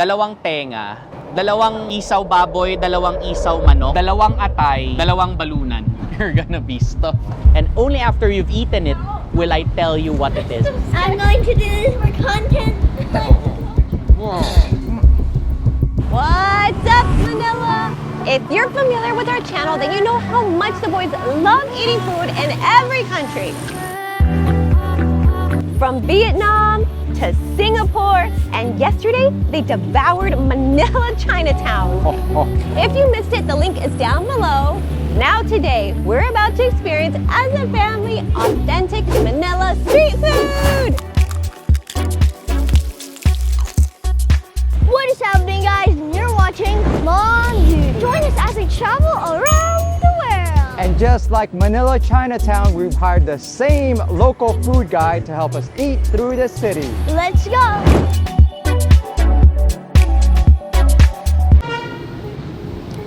dalawang tenga, dalawang isaw baboy, dalawang isaw manok, dalawang atay, dalawang balunan. You're gonna be stuffed. And only after you've eaten it will I tell you what it is. I'm going to do this for content. What's up, Manila? If you're familiar with our channel, then you know how much the boys love eating food in every country. From Vietnam to Singapore, and yesterday they devoured Manila Chinatown. If you missed it, the link is down below. Now today, we're about to experience as a family authentic Manila street food. What is happening, guys? You're watching MomDuty. Join us as we travel around the world. And just like Manila Chinatown, we've hired the same local food guide to help us eat through the city. Let's go.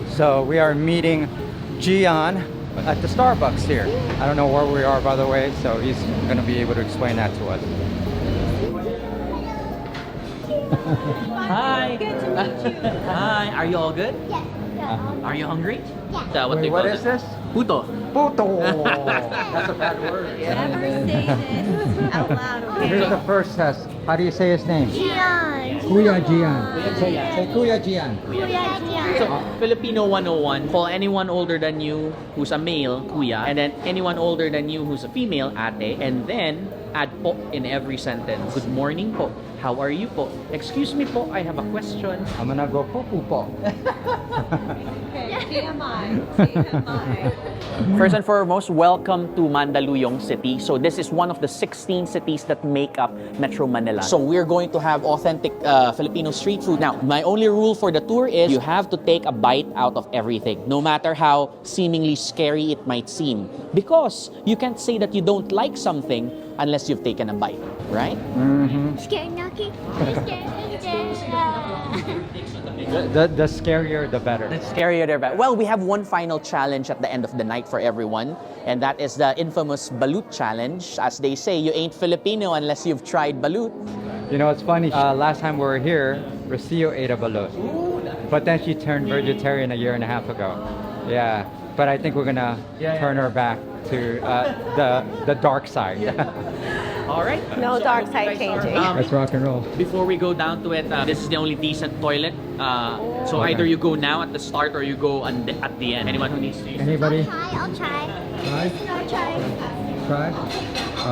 So we are meeting Gian at the Starbucks here. I don't know where we are, by the way, so he's going to be able to explain that to us. Hi. Good to meet you. Hi. Are you all good? Yes. Are you hungry? Yeah. So what Wait, they what call is it? this? Puto. Puto! That's a bad word. Never say this out loud, Here's okay? the first test. How do you say his name? Gian. Kuya Gian. Say Kuya Gian. Kuya Gian. So, Filipino 101, call anyone older than you who's a male, kuya, and then anyone older than you who's a female, ate, and then add po in every sentence. Good morning po. How are you po? Excuse me po, I have a question. I'm gonna go po. Okay, TMI. TMI. First and foremost, welcome to Mandaluyong City. So this is one of the 16 cities that make up Metro Manila. So we're going to have authentic Filipino street food. Now, my only rule for the tour is you have to take a bite out of everything, no matter how seemingly scary it might seem. Because you can't say that you don't like something unless you've taken a bite, right? Mm-hmm. Scared, Nucky? Scared. The scarier, the better. The scarier the better. Well, we have one final challenge at the end of the night for everyone, and that is the infamous Balut challenge. As they say, you ain't Filipino unless you've tried Balut. You know, it's funny. Last time we were here, Rocio ate a balut. But then she turned vegetarian a year and a half ago. Yeah. But I think we're gonna turn her back to the dark side. All right. No dark side changing. Let's rock and roll. Before we go down to it, this is the only decent toilet. So Okay. either you go now at the start or you go at the end. Anyone who needs to use it. Anybody? I'll try. Try? I'll try. Try?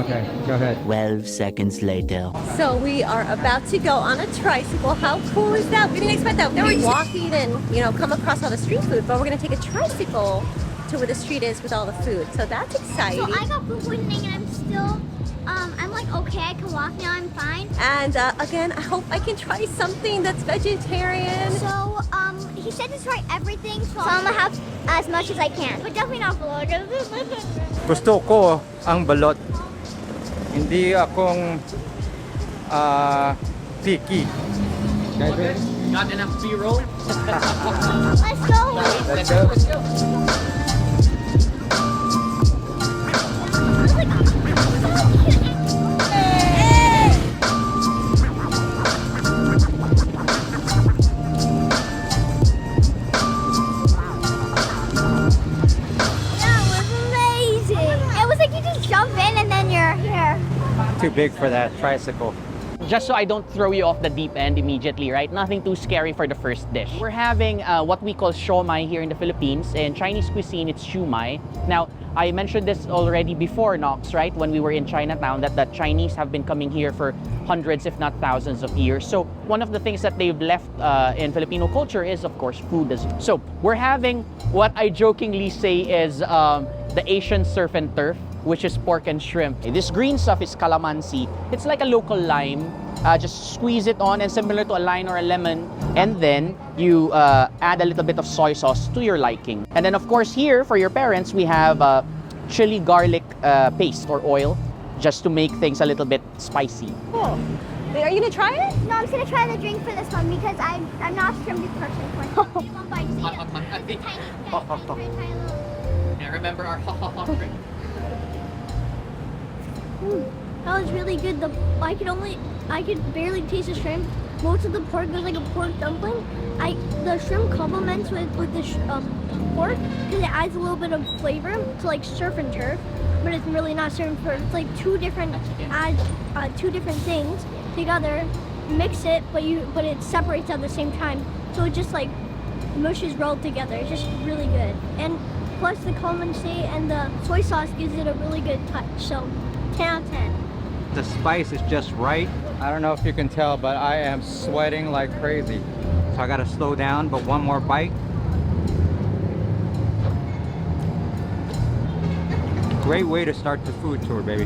Okay, go ahead. 12 seconds later. So we are about to go on a tricycle. How cool is that? We didn't expect that. They were walking and, come across all the street food, but we're going to take a tricycle to where the street is with all the food. So that's exciting. So I got food poisoning and I'm still, I'm like, okay, I can walk now, I'm fine. And again, I hope I can try something that's vegetarian. So, he said to try everything, so I'm gonna have as much as I can. But definitely not blood. Gusto ko ang balot. Hindi akong picky. Guys, ready? Got enough B-roll? Let's go. Let's go. Let's go. Too big for that tricycle. Just so I don't throw you off the deep end immediately, right? Nothing too scary for the first dish. We're having what we call shumai here in the Philippines. In Chinese cuisine, it's shumai. Now, I mentioned this already before, Knox, right? When we were in Chinatown, that the Chinese have been coming here for hundreds, if not thousands of years. So one of the things that they've left in Filipino culture is, of course, food as well. So we're having what I jokingly say is the Asian surf and turf, which is pork and shrimp. This green stuff is calamansi. It's like a local lime. Just squeeze it on, and similar to a lime or a lemon, and then you add a little bit of soy sauce to your liking. And then of course here, for your parents, we have chili garlic paste or oil, just to make things a little bit spicy. Cool. Wait, are you gonna try it? No, I'm just gonna try the drink for this one because I'm not a shrimp person. And remember our drink. That was really good. I could barely taste the shrimp. most of the pork is like a pork dumpling. The shrimp complements with the pork because it adds a little bit of flavor to like surf and turf, but it's really not surf and turf. It's like two different things together. Mix it, but it separates at the same time, so it just like mushes rolled together. It's just really good, and plus the calamansi and the soy sauce gives it a really good touch. So 10 out of 10. The spice is just right. I don't know if you can tell, but I am sweating like crazy. So I gotta slow down, but one more bite. Great way to start the food tour, baby.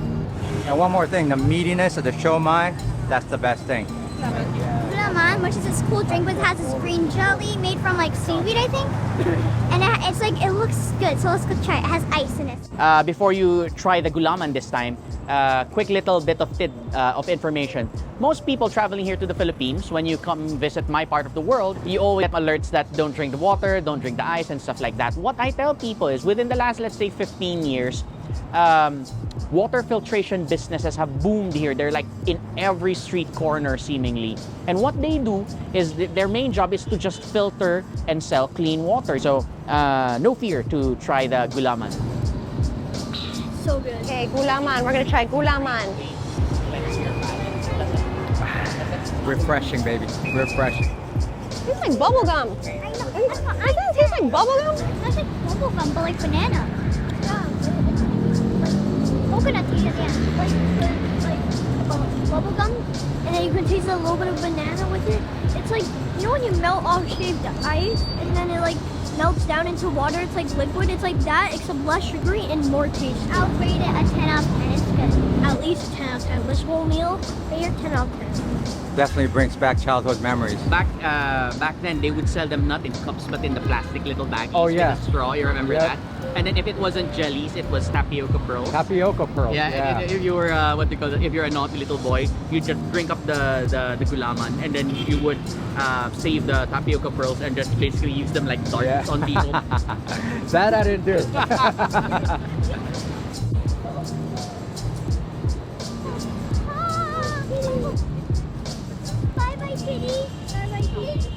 And one more thing, the meatiness of the shumai, that's the best thing. Gulaman, which is this cool drink, but it has this green jelly made from like seaweed, I think. And it's like, it looks good, so let's go try it. It has ice in it. Before you try the gulaman this time, quick little bit of information. Most people traveling here to the Philippines, when you come visit my part of the world, you always get alerts that don't drink the water, don't drink the ice, and stuff like that. What I tell people is within the last, let's say, 15 years, water filtration businesses have boomed here. They're like in every street corner seemingly. And what they do is their main job is to just filter and sell clean water. So no fear to try the gulaman. So good. Okay, gulaman. We're gonna try gulaman. Refreshing, baby, refreshing. Tastes like bubble gum. I know. Doesn't it taste like bubble gum? That's like bubble gum, but like banana. Coconut taste, yeah. Like bubble gum, and then you can taste a little bit of banana with it. It's like, you know when you melt off shaved ice and then it like melts down into water, it's like liquid. It's like that, except less sugary and more tasty. I'll rate it a 10 out of 10. It's good. At least a 10 out of 10. This whole meal, right here, 10 out of 10. Definitely brings back childhood memories. Back then, they would sell them not in cups but in the plastic little baggies Oh, yeah. with a straw. You remember Yep. that? And then if it wasn't jellies, it was tapioca pearls. Tapioca pearls. Yeah, and if you were what they call it, if you're a naughty little boy, you just drink up the gulaman, and then you would save the tapioca pearls and just basically use them like darts on people. That I didn't do. Bye-bye, kitty. Bye-bye, kitty.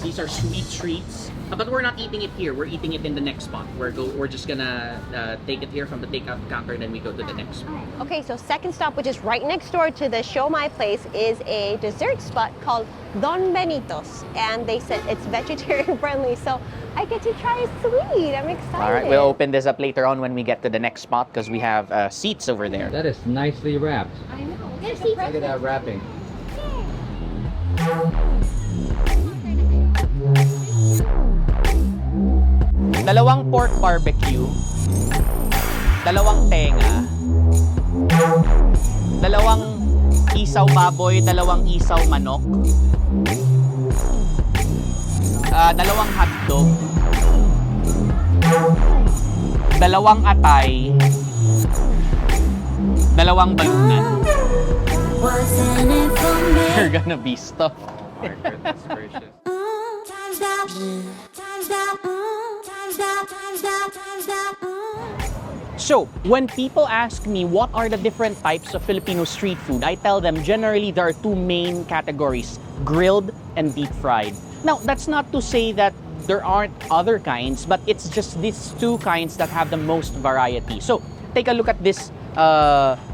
These are sweet treats, but we're not eating it here. We're eating it in the next spot. We're just gonna take it here from the takeout counter, and then we go to the next spot. Okay, so second stop, which is right next door to the Siomai place, is a dessert spot called Don Benito's, and they said it's vegetarian friendly, so I get to try sweet. I'm excited. All right, we'll open this up later on when we get to the next spot because we have seats over there. That is nicely wrapped. I know. Look at that wrapping. Dalawang pork barbecue, dalawang tenga, dalawang isaw baboy, dalawang isaw manok, dalawang hotdog, dalawang atay, dalawang balunan. You're gonna be stuffed. Oh my goodness gracious. So, when people ask me what are the different types of Filipino street food, I tell them generally there are two main categories, grilled and deep fried. Now, that's not to say that there aren't other kinds, but it's just these two kinds that have the most variety. So, take a look at this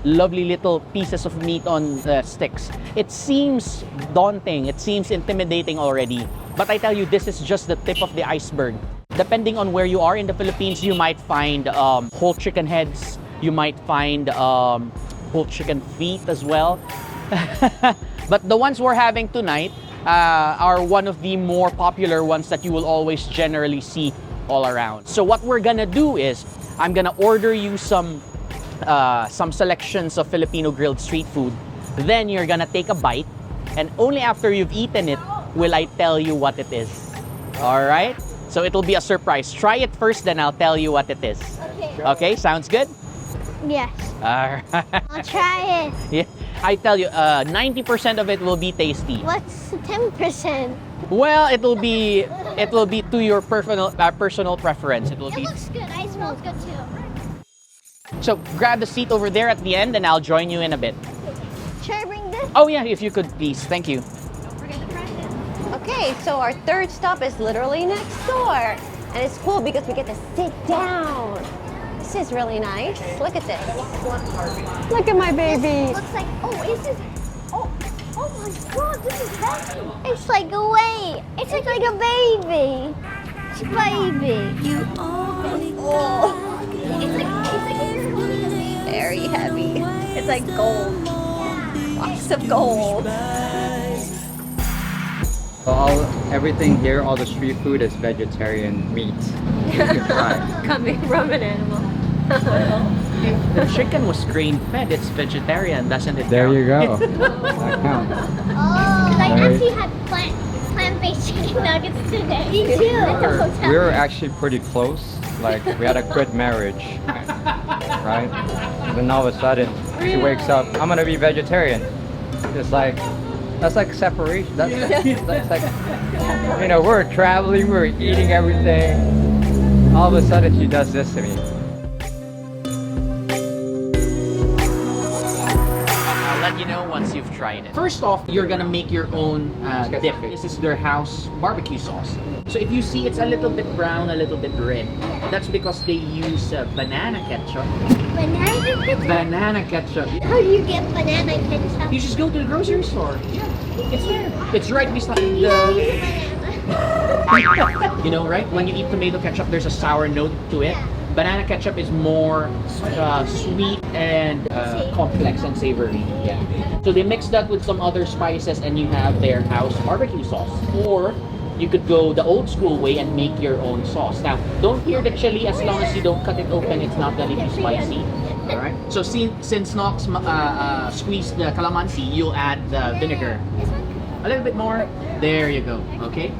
lovely little pieces of meat on sticks. It seems daunting, it seems intimidating already, but I tell you, this is just the tip of the iceberg. Depending on where you are in the Philippines, you might find whole chicken heads, you might find whole chicken feet as well. But the ones we're having tonight are one of the more popular ones that you will always generally see all around. So what we're gonna do is, I'm gonna order you some selections of Filipino grilled street food. Then you're gonna take a bite, and only after you've eaten it will I tell you what it is. All right? So it'll be a surprise. Try it first, then I'll tell you what it is. Okay. Okay, sounds good? Yes. All right. I'll try it. Yeah, I tell you, 90% of it will be tasty. What's 10%? Well, it will be to your personal preference. It will It be. looks good. It smells good too. So grab the seat over there at the end, and I'll join you in a bit. Should I bring Oh yeah, if you could please. Thank you. Don't forget the prices. Okay, so our third stop is literally next door. And it's cool because we get to sit down. This is really nice. Look at this. Look at my baby. Looks like, oh my god, this is heavy. It's like a weight. It's like a baby. It's a baby. Oh. It's like you're holding a baby. Very heavy. It's like gold. Lots of gold. Everything here, all the street food is vegetarian meat. You can try. Coming from an animal. If the chicken was grain-fed, it's vegetarian, doesn't it? There count? you go. That counts. Because I actually had plant-based chicken nuggets today. Me too. At the hotel. We were actually pretty close. Like, we had a good marriage. Right? Then all of a sudden, she wakes up, I'm gonna be vegetarian. It's like, that's like separation. That's like, you know, we're traveling, we're eating everything. All of a sudden, she does this to me. I'll let you know once you've tried it. First off, you're gonna make your own dip. This is their house barbecue sauce. So if you see it's a little bit brown, a little bit red, that's because they use banana ketchup. Banana ketchup? Banana ketchup. How do you get banana ketchup? You just go to the grocery store. Yeah, it's there. It's right beside the... You know, right? When you eat tomato ketchup, there's a sour note to it. Yeah. Banana ketchup is more sweet and complex and savory. Yeah. So they mix that with some other spices and you have their house barbecue sauce. Or you could go the old school way and make your own sauce. Now, don't hear the chili as long as you don't cut it open. It's not gonna be spicy. All right. So since Nox squeezed the calamansi, you'll add the vinegar. A little bit more. There you go. Okay.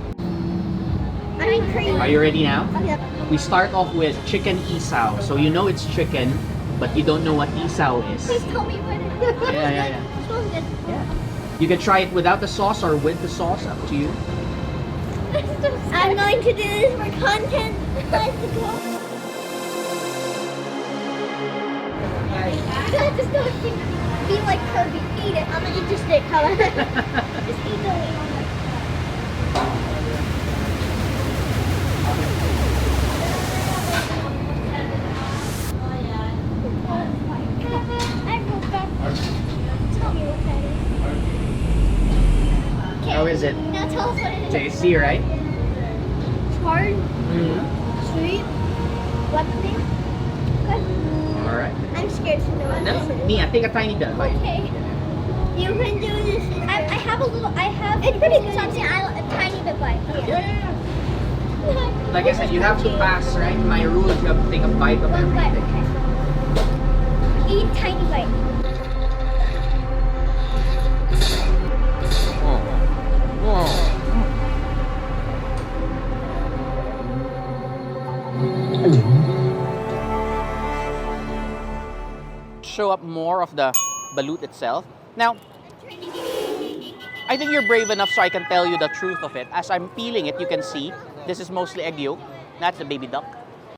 Are you ready now? We start off with chicken isaw. So you know it's chicken, but you don't know what isaw is. Please tell me what it is. Yeah. It smells good. You can try it without the sauce or with the sauce, up to you. I'm going to do this for content. Let's go. Just don't be like Kirby. Eat it. I'm gonna eat your stick. How about just eat the wing. Tell me what that is. How is it? Now tell us what it is. Tasty, right? Hard, sweet, weapony. Good. All right. I'm scared to know what this is. Mia, take a tiny bit. Okay. You can do this. I have a little. It's pretty good. Something a tiny bit bite. Yeah. Like I said, you have to pass, right? My rule is you have to take a bite of One bite. everything. Okay. Eat tiny bite. Show up more of the balut itself. Now, I think you're brave enough so I can tell you the truth of it. As I'm peeling it, you can see this is mostly egg yolk. That's the baby duck.